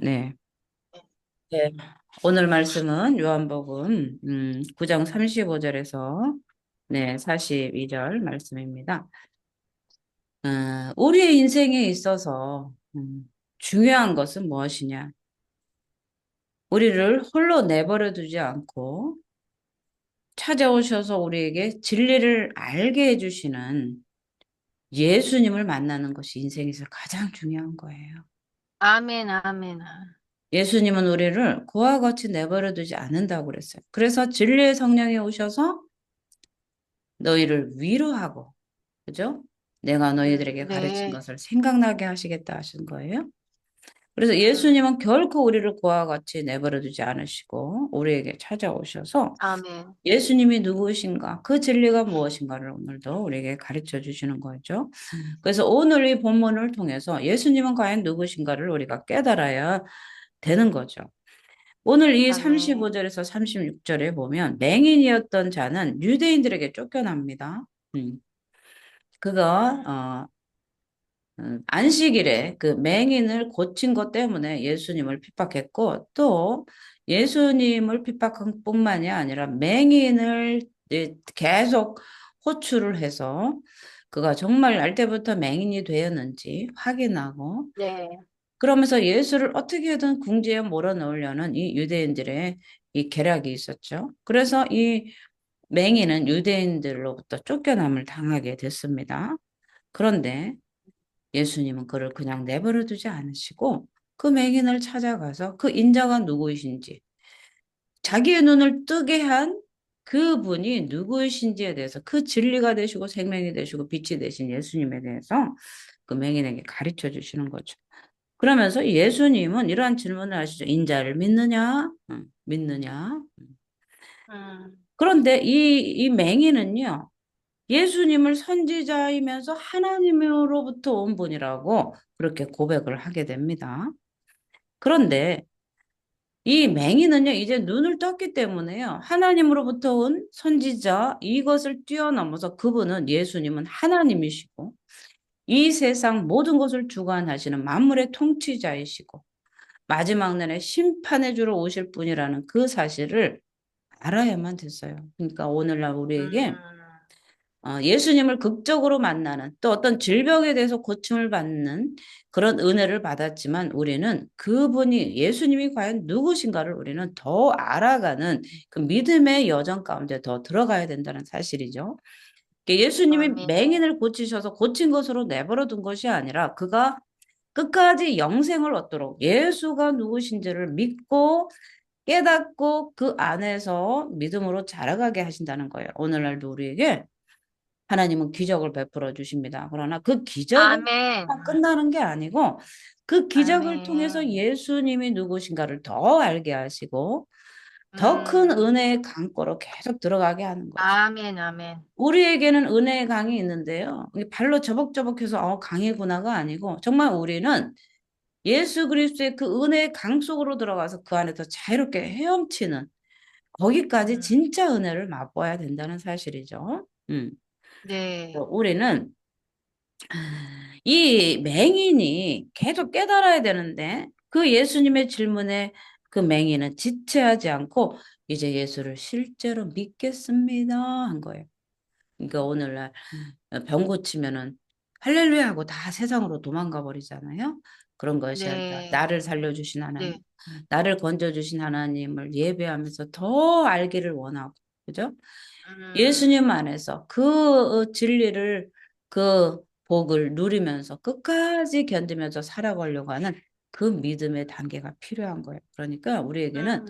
네. 네. 오늘 말씀은 요한복음 9장 35절에서 42절 말씀입니다. 우리의 인생에 있어서 중요한 것은 무엇이냐? 우리를 홀로 내버려 두지 않고 찾아오셔서 우리에게 진리를 알게 해주시는 예수님을 만나는 것이 인생에서 가장 중요한 거예요. 아멘, 아멘. 예수님은 우리를 그와 같이 내버려 두지 않는다고 그랬어요. 그래서 진리의 성령이 오셔서 너희를 위로하고, 그죠? 내가 너희들에게 가르친 네, 것을 생각나게 하시겠다 하신 거예요. 그래서 음, 예수님은 결코 우리를 그와 같이 내버려 두지 않으시고, 우리에게 찾아오셔서 아멘, 예수님이 누구신가, 그 진리가 무엇인가를 오늘도 우리에게 가르쳐 주시는 거죠. 그래서 오늘 이 본문을 통해서 예수님은 과연 누구신가를 우리가 깨달아야 되는 거죠. 오늘 이 아멘. 35절에서 36절에 보면 맹인이었던 자는 유대인들에게 쫓겨납니다. 음. 그가 안식일에 그 맹인을 고친 것 때문에 예수님을 핍박했고 또 예수님을 핍박한 뿐만이 아니라 맹인을 계속 호출을 해서 그가 정말 날 때부터 맹인이 되었는지 확인하고 네, 그러면서 예수를 어떻게든 궁지에 몰아넣으려는 이 유대인들의 이 계략이 있었죠. 그래서 이 맹인은 유대인들로부터 쫓겨남을 당하게 됐습니다. 그런데 예수님은 그를 그냥 내버려 두지 않으시고 그 맹인을 찾아가서 그 인자가 누구이신지 자기의 눈을 뜨게 한 그분이 누구이신지에 대해서 그 진리가 되시고 생명이 되시고 빛이 되신 예수님에 대해서 그 맹인에게 가르쳐 주시는 거죠. 그러면서 예수님은 이러한 질문을 하시죠. 인자를 믿느냐? 믿느냐? 음, 그런데 이 맹인은요, 예수님을 선지자이면서 하나님으로부터 온 분이라고 그렇게 고백을 하게 됩니다. 그런데 이 맹인은요, 이제 눈을 떴기 때문에요, 하나님으로부터 온 선지자, 이것을 뛰어넘어서 그분은 예수님은 하나님이시고, 이 세상 모든 것을 주관하시는 만물의 통치자이시고, 마지막 날에 심판해 주러 오실 분이라는 그 사실을 알아야만 됐어요. 그러니까 오늘날 우리에게 음, 예수님을 극적으로 만나는 또 어떤 질병에 대해서 고침을 받는 그런 은혜를 받았지만 우리는 그분이 예수님이 과연 누구신가를 우리는 더 알아가는 그 믿음의 여정 가운데 더 들어가야 된다는 사실이죠. 예수님이 아멘, 맹인을 고치셔서 고친 것으로 내버려 둔 것이 아니라 그가 끝까지 영생을 얻도록 예수가 누구신지를 믿고 깨닫고 그 안에서 믿음으로 자라가게 하신다는 거예요. 오늘날도 우리에게 하나님은 기적을 베풀어 주십니다. 그러나 그 기적은 아멘, 끝나는 게 아니고 그 기적을 통해서 아멘. 예수님이 누구신가를 더 알게 하시고 더 큰 음, 은혜의 강고로 계속 들어가게 하는 거죠. 아멘, 아멘. 우리에게는 은혜의 강이 있는데요. 이게 발로 저벅저벅해서 강이구나가 아니고 정말 우리는 예수 그리스도의 그 은혜의 강 속으로 들어가서 그 안에 더 자유롭게 헤엄치는 거기까지 음, 진짜 은혜를 맛보아야 된다는 사실이죠. 네, 우리는 이 맹인이 계속 깨달아야 되는데 그 예수님의 질문에 그 맹인은 지체하지 않고 이제 예수를 실제로 믿겠습니다 한 거예요. 그러니까 오늘날 병 고치면은 할렐루야 하고 다 세상으로 도망가 버리잖아요. 그런 것이 아니라 네, 나를 살려주신 하나님, 네, 나를 건져주신 하나님을 예배하면서 더 알기를 원하고, 그죠? 음, 예수님 안에서 그 진리를, 그 복을 누리면서 끝까지 견디면서 살아가려고 하는 그 믿음의 단계가 필요한 거예요. 그러니까 우리에게는 음,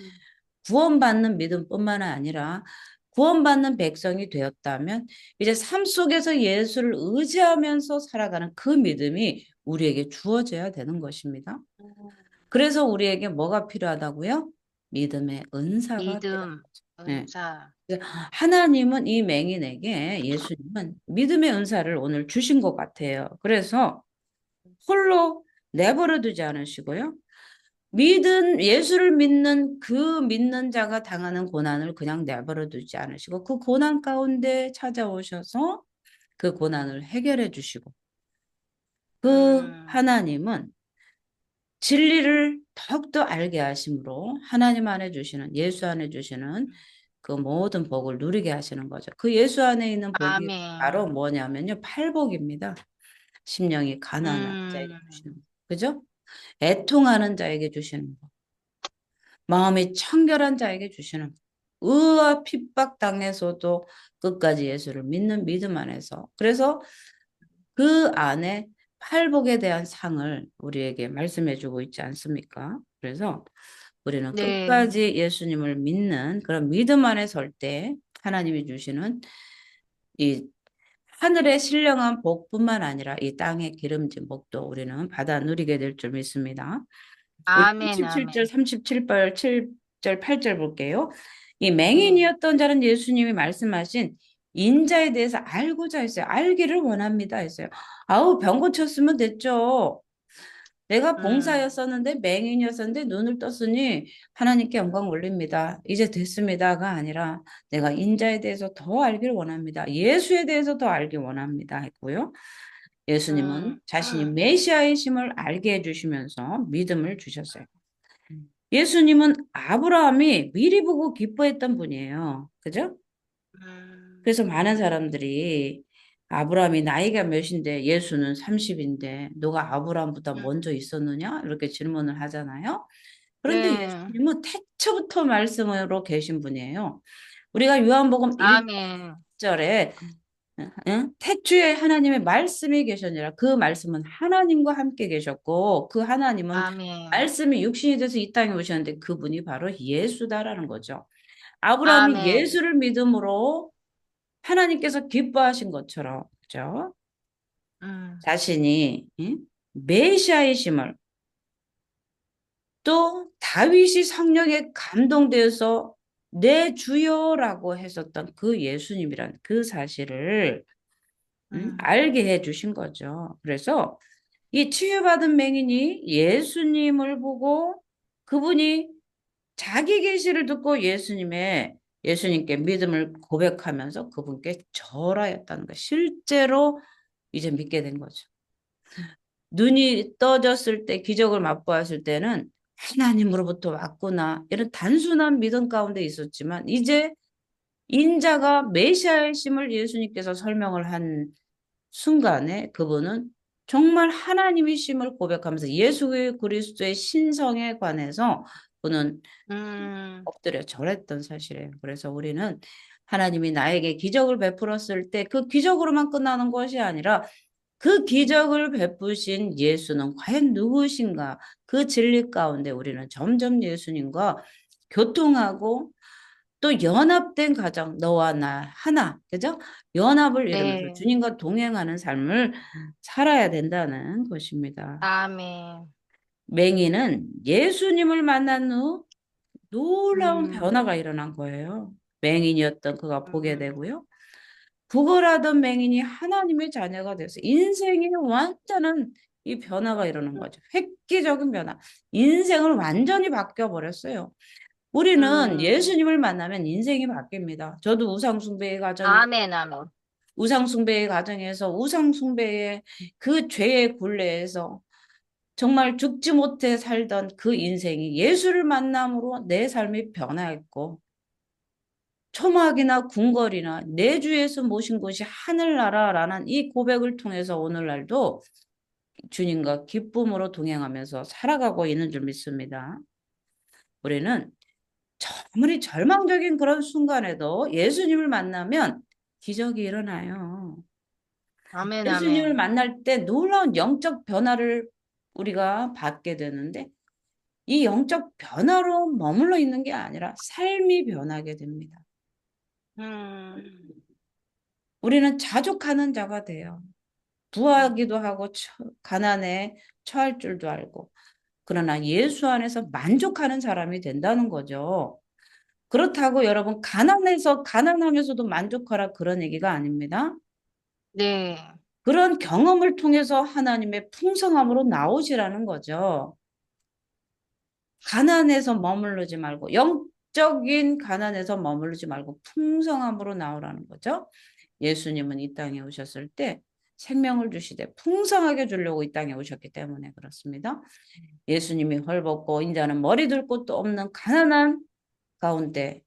구원받는 믿음뿐만 아니라 구원받는 백성이 되었다면 이제 삶 속에서 예수를 의지하면서 살아가는 그 믿음이 우리에게 주어져야 되는 것입니다. 음. 그래서 우리에게 뭐가 필요하다고요? 믿음의 은사가 필요한 믿음, 거죠. 네. 은사. 하나님은 이 맹인에게 예수님은 믿음의 은사를 오늘 주신 것 같아요. 그래서 홀로 내버려 두지 않으시고요. 예수를 믿는 그 믿는 자가 당하는 고난을 그냥 내버려 두지 않으시고 그 고난 가운데 찾아오셔서 그 고난을 해결해 주시고 그 음, 하나님은 진리를 더욱더 알게 하심으로 하나님 안에 주시는, 예수 안에 주시는 그 모든 복을 누리게 하시는 거죠. 그 예수 안에 있는 복이 바로 아멘. 뭐냐면요. 팔복입니다. 심령이 가난한 자에게 음, 주시는 복. 그죠? 애통하는 자에게 주시는 복. 마음이 청결한 자에게 주시는 복. 의와 핍박 당해서도 끝까지 예수를 믿는 믿음 안에서. 그래서 그 안에 팔복에 대한 상을 우리에게 말씀해 주고 있지 않습니까? 그래서 우리는 네. 끝까지 예수님을 믿는 그런 믿음 안에 설 때 하나님이 주시는 이 하늘의 신령한 복뿐만 아니라 이 땅의 기름진 복도 우리는 받아 누리게 될 줄 믿습니다. 우리 아멘, 37절, 아멘. 37절, 7절, 8절 볼게요. 이 네. 맹인이었던 자는 예수님이 말씀하신 인자에 대해서 알고자 했어요. 알기를 원합니다 했어요. 아우, 병 고쳤으면 됐죠. 내가 음, 봉사였었는데 맹인이었었는데 눈을 떴으니 하나님께 영광 올립니다. 이제 됐습니다가 아니라 내가 인자에 대해서 더 알기를 원합니다. 예수에 대해서 더 알기 원합니다 했고요. 예수님은 음, 자신이 음, 메시아이심을 알게 해주시면서 믿음을 주셨어요. 예수님은 아브라함이 미리 보고 기뻐했던 분이에요. 그죠? 그래서 많은 사람들이 아브라함이 나이가 몇인데 예수는 30인데 너가 아브라함보다 먼저 음. 있었느냐? 이렇게 질문을 하잖아요. 그런데 네. 예수님은 태초부터 말씀으로 계신 분이에요. 우리가 요한복음 아멘. 1절에 응? 태초에 하나님의 말씀이 계셨니라. 그 말씀은 하나님과 함께 계셨고 그 하나님은 아멘. 말씀이 육신이 돼서 이 땅에 오셨는데 그분이 바로 예수다라는 거죠. 아브라함이 아멘. 예수를 믿음으로 하나님께서 기뻐하신 것처럼 그죠? 음, 자신이 응? 메시아이심을 또 다윗이 성령에 감동되어서 내 주여라고 했었던 그 예수님이란 그 사실을 음, 알게 해 주신 거죠. 그래서 이 치유받은 맹인이 예수님을 보고 그분이 자기 계시를 듣고 예수님께 믿음을 고백하면서 그분께 절하였다는 거. 실제로 이제 믿게 된 거죠. 눈이 떠졌을 때 기적을 맛보았을 때는 하나님으로부터 왔구나. 이런 단순한 믿음 가운데 있었지만 이제 인자가 메시아의 심을 예수님께서 설명을 한 순간에 그분은 정말 하나님이심을 고백하면서 예수 그리스도의 신성에 관해서 그는 음, 엎드려 절했던 사실이에요. 그래서 우리는 하나님이 나에게 기적을 베풀었을 때 그 기적으로만 끝나는 것이 아니라 그 기적을 베푸신 예수는 과연 누구신가? 그 진리 가운데 우리는 점점 예수님과 교통하고 또 연합된 가정, 너와 나 하나, 그죠? 연합을 이루면서 네. 주님과 동행하는 삶을 살아야 된다는 것입니다. 아멘. 맹인은 예수님을 만난 후 놀라운 음, 변화가 일어난 거예요. 맹인이었던 그가 보게 음, 되고요. 구걸하던 맹인이 하나님의 자녀가 돼서 인생의 완전한 이 변화가 일어난 거죠. 획기적인 변화. 인생을 완전히 바뀌어 버렸어요. 우리는 음. 예수님을 만나면 인생이 바뀝니다. 저도 우상숭배의 가정에 아멘, 아멘. 우상숭배의 가정에서 우상숭배의 그 죄의 굴레에서 정말 죽지 못해 살던 그 인생이 예수를 만남으로 내 삶이 변화했고 초막이나 궁궐이나 내 주에서 모신 곳이 하늘나라라는 이 고백을 통해서 오늘날도 주님과 기쁨으로 동행하면서 살아가고 있는 줄 믿습니다. 우리는 아무리 절망적인 그런 순간에도 예수님을 만나면 기적이 일어나요. 아멘, 예수님을 아멘. 만날 때 놀라운 영적 변화를 우리가 받게 되는데 이 영적 변화로 머물러 있는 게 아니라 삶이 변하게 됩니다. 음, 우리는 자족하는 자가 돼요. 부하기도 하고 가난에 처할 줄도 알고 그러나 예수 안에서 만족하는 사람이 된다는 거죠. 그렇다고 여러분 가난해서 가난하면서도 만족하라 그런 얘기가 아닙니다. 네. 그런 경험을 통해서 하나님의 풍성함으로 나오시라는 거죠. 가난해서 머무르지 말고 영적인 가난에서 머무르지 말고 풍성함으로 나오라는 거죠. 예수님은 이 땅에 오셨을 때 생명을 주시되 풍성하게 주려고 이 땅에 오셨기 때문에 그렇습니다. 예수님이 헐벗고 인자는 머리 둘 곳도 없는 가난한 가운데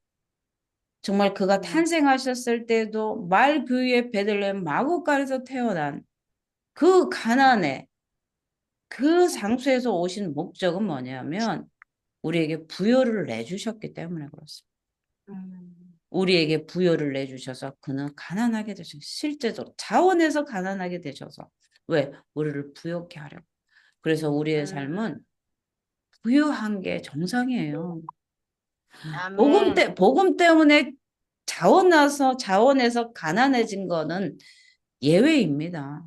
정말 그가 음, 탄생하셨을 때도 말 그위의 베들레헴 마구간에서 태어난 그 가난에 그 상수에서 오신 목적은 뭐냐면 우리에게 부요를 내주셨기 때문에 그렇습니다. 음, 우리에게 부요를 내주셔서 그는 가난하게 되셔서 실제적으로 자원에서 가난하게 되셔서 왜? 우리를 부요케 하려고. 그래서 우리의 음. 삶은 부유한 게 정상이에요. 아멘. 복음 때문에 자원에서 가난해진 거는 예외입니다.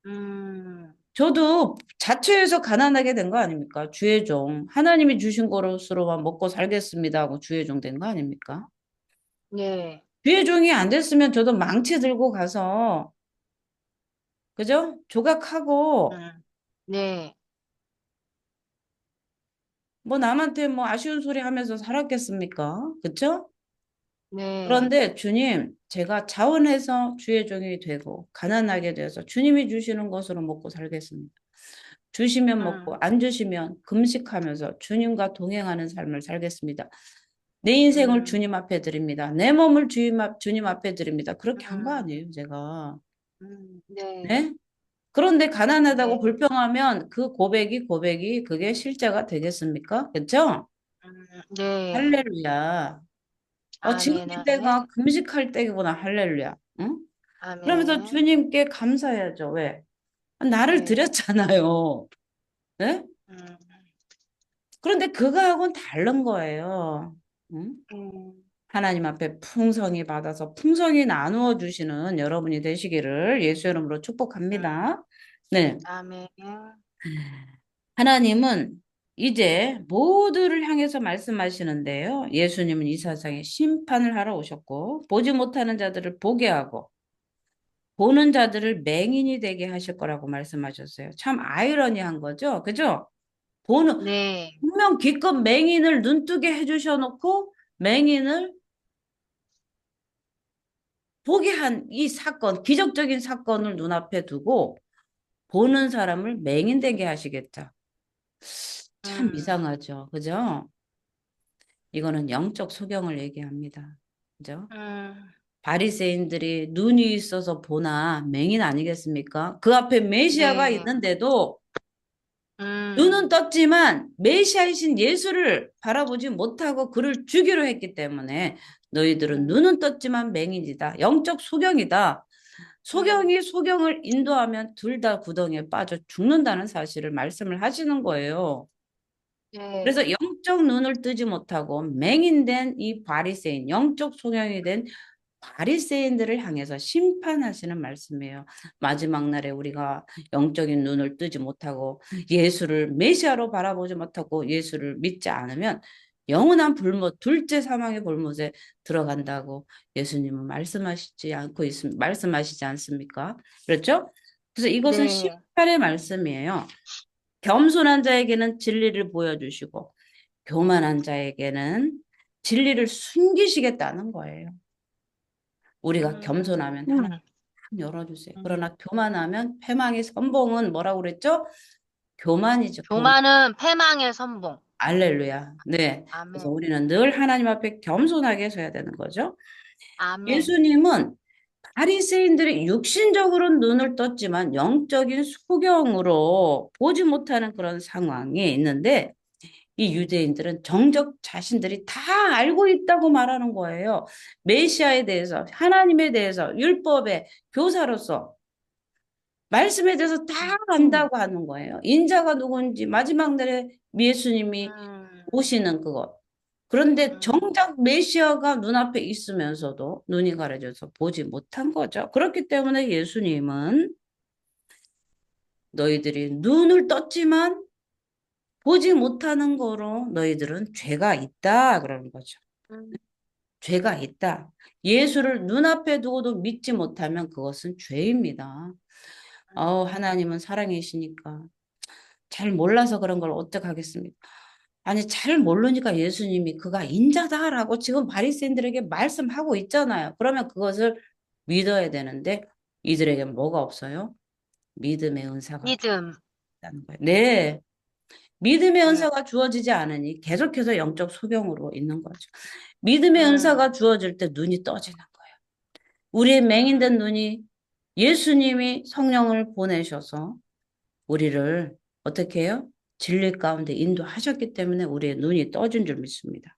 음, 저도 자초해서 가난하게 된 거 아닙니까? 주의 종. 하나님이 주신 것으로만 먹고 살겠습니다 하고 주의 종 된 거 아닙니까? 네. 주의 종이 안 됐으면 저도 망치 들고 가서, 그죠? 조각하고, 음, 네. 뭐 남한테 뭐 아쉬운 소리 하면서 살았겠습니까? 그쵸? 네. 그런데 주님, 제가 자원해서 주의 종이 되고, 가난하게 돼서 주님이 주시는 것으로 먹고 살겠습니다. 주시면 먹고, 음, 안 주시면 금식하면서 주님과 동행하는 삶을 살겠습니다. 내 인생을 음, 주님 앞에 드립니다. 내 몸을 주님 앞에 드립니다. 그렇게 한 거 음, 아니에요, 제가. 네. 네? 그런데 가난하다고 네. 불평하면 그 고백이 그게 실제가 되겠습니까? 그렇죠? 네. 할렐루야. 지금 아멘, 때가 아멘. 금식할 때구나. 할렐루야. 응? 그러면서 아멘. 주님께 감사해야죠. 왜? 나를 네. 드렸잖아요. 네? 음, 그런데 그거하고는 다른 거예요. 응? 음, 하나님 앞에 풍성히 받아서 풍성히 나누어 주시는 여러분이 되시기를 예수 이름으로 음, 축복합니다. 네. 아멘. 하나님은 이제 모두를 향해서 말씀하시는데요. 예수님은 이 세상에 심판을 하러 오셨고, 보지 못하는 자들을 보게 하고, 보는 자들을 맹인이 되게 하실 거라고 말씀하셨어요. 참 아이러니한 거죠. 그죠? 보는, 네. 분명 기껏 맹인을 눈뜨게 해주셔놓고, 맹인을 보게 한 이 사건, 기적적인 사건을 눈앞에 두고, 보는 사람을 맹인 되게 하시겠다. 참 음, 이상하죠. 그죠? 이거는 영적 소경을 얘기합니다. 그죠? 음, 바리새인들이 눈이 있어서 보나 맹인 아니겠습니까? 그 앞에 메시아가 네. 있는데도 눈은 음, 떴지만 메시아이신 예수를 바라보지 못하고 그를 주기로 했기 때문에 너희들은 음, 눈은 떴지만 맹인이다. 영적 소경이다. 음, 소경이 소경을 인도하면 둘 다 구덩이에 빠져 죽는다는 사실을 말씀을 하시는 거예요. 그래서 네. 영적 눈을 뜨지 못하고 맹인된 이 바리새인, 영적 소경이 된 바리새인들을 향해서 심판하시는 말씀이에요. 마지막 날에 우리가 영적인 눈을 뜨지 못하고 예수를 메시아로 바라보지 못하고 예수를 믿지 않으면 영원한 불못, 둘째 사망의 불못에 들어간다고 예수님은 말씀하시지 않습니까? 그렇죠? 그래서 이것은 네. 심판의 말씀이에요. 겸손한 자에게는 진리를 보여주시고 교만한 자에게는 진리를 숨기시겠다는 거예요. 우리가 음, 겸손하면 하나님 열어주세요. 음. 그러나 교만하면 패망의 선봉은 뭐라고 그랬죠? 교만이죠. 교만. 교만은 패망의 선봉. 알렐루야. 네. 그래서 아멘. 우리는 늘 하나님 앞에 겸손하게 서야 되는 거죠. 아멘. 예수님은 바리새인들이 육신적으로 눈을 떴지만 영적인 소경으로 보지 못하는 그런 상황이 있는데 이 유대인들은 정적 자신들이 다 알고 있다고 말하는 거예요. 메시아에 대해서, 하나님에 대해서, 율법의 교사로서 말씀에 대해서 다 음, 안다고 하는 거예요. 인자가 누군지 마지막 날에 예수님이 음, 오시는 그것. 그런데 음, 정작 메시아가 눈앞에 있으면서도 눈이 가려져서 보지 못한 거죠. 그렇기 때문에 예수님은 너희들이 눈을 떴지만 보지 못하는 거로 너희들은 죄가 있다. 그러는 거죠. 음, 죄가 있다. 예수를 눈앞에 두고도 믿지 못하면 그것은 죄입니다. 하나님은 사랑이시니까 잘 몰라서 그런 걸 어떡하겠습니까? 아니 잘 모르니까 예수님이 그가 인자다라고 지금 바리새인들에게 말씀하고 있잖아요. 그러면 그것을 믿어야 되는데 이들에게 뭐가 없어요? 믿음의 은사가 믿음. 없다는 거예요. 네. 믿음의 음, 은사가 주어지지 않으니 계속해서 영적 소경으로 있는 거죠. 믿음의 음, 은사가 주어질 때 눈이 떠지는 거예요. 우리의 맹인된 눈이 예수님이 성령을 보내셔서 우리를 어떻게 해요? 진리 가운데 인도하셨기 때문에 우리의 눈이 떠진 줄 믿습니다.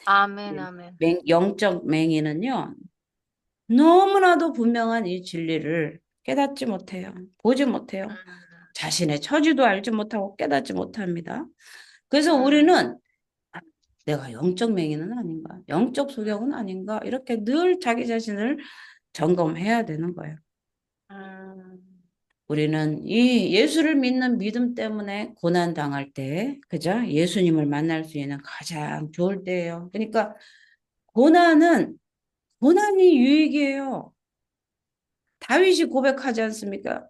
아멘, 아멘. 영적 맹인은요, 너무나도 분명한 이 진리를 깨닫지 못해요. 보지 못해요. 음, 자신의 처지도 알지 못하고 깨닫지 못합니다. 그래서 음, 우리는 아, 내가 영적 맹인은 아닌가, 영적 소경은 아닌가, 이렇게 늘 자기 자신을 점검해야 되는 거예요. 음, 우리는 이 예수를 믿는 믿음 때문에 고난 당할 때, 그죠? 예수님을 만날 수 있는 가장 좋을 때예요. 그러니까 고난은 고난이 유익이에요. 다윗이 고백하지 않습니까?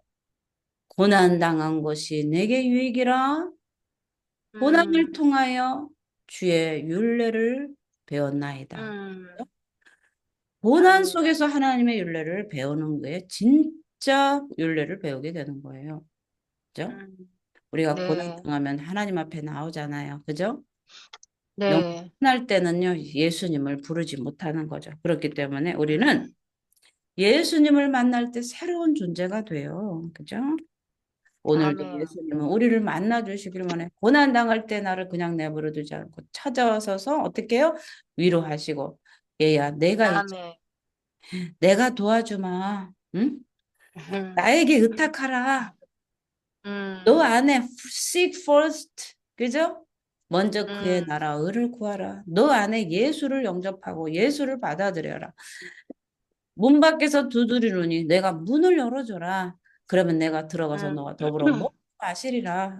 고난 당한 것이 내게 유익이라 고난을 음, 통하여 주의 윤례를 배웠나이다. 음, 고난 아멘. 속에서 하나님의 윤례를 배우는 게 진짜 윤례를 배우게 되는 거예요. 그죠? 음, 우리가 고난 네, 당하면 하나님 앞에 나오잖아요. 그죠? 너무 네, 고날 때는요, 예수님을 부르지 못하는 거죠. 그렇기 때문에 우리는 음, 예수님을 만날 때 새로운 존재가 돼요. 그죠? 오늘도 아멘. 예수님은 우리를 만나 주시길 원해. 고난 당할 때 나를 그냥 내버려 두지 않고 찾아와서 어떻게 해요? 위로하시고, 얘야, 아멘. 내가 도와주마. 응? 음, 나에게 의탁하라. 너 음, 안에 seek first. 그죠? 먼저 그의 음, 나라 의를 구하라. 너 안에 예수를 영접하고 예수를 받아들여라. 문 밖에서 두드리노니 내가 문을 열어줘라. 그러면 내가 들어가서 음, 너와 더불어 먹고 마시리라.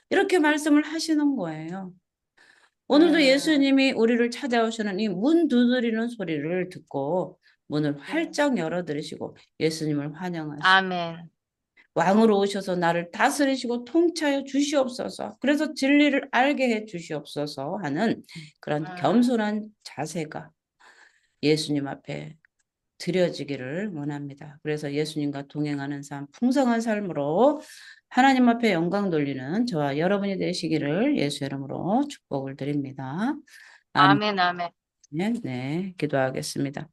이렇게 말씀을 하시는 거예요. 오늘도 음, 예수님이 우리를 찾아오시는 이 문 두드리는 소리를 듣고 문을 네, 활짝 열어드리시고 예수님을 환영하시고 아멘. 왕으로 오셔서 나를 다스리시고 통치하여 주시옵소서. 그래서 진리를 알게 해 주시옵소서 하는 그런 음, 겸손한 자세가 예수님 앞에 드려지기를 원합니다. 그래서 예수님과 동행하는 삶, 풍성한 삶으로 하나님 앞에 영광 돌리는 저와 여러분이 되시기를 예수 이름으로 축복을 드립니다. 아멘. 아멘, 아멘. 네, 기도하겠습니다.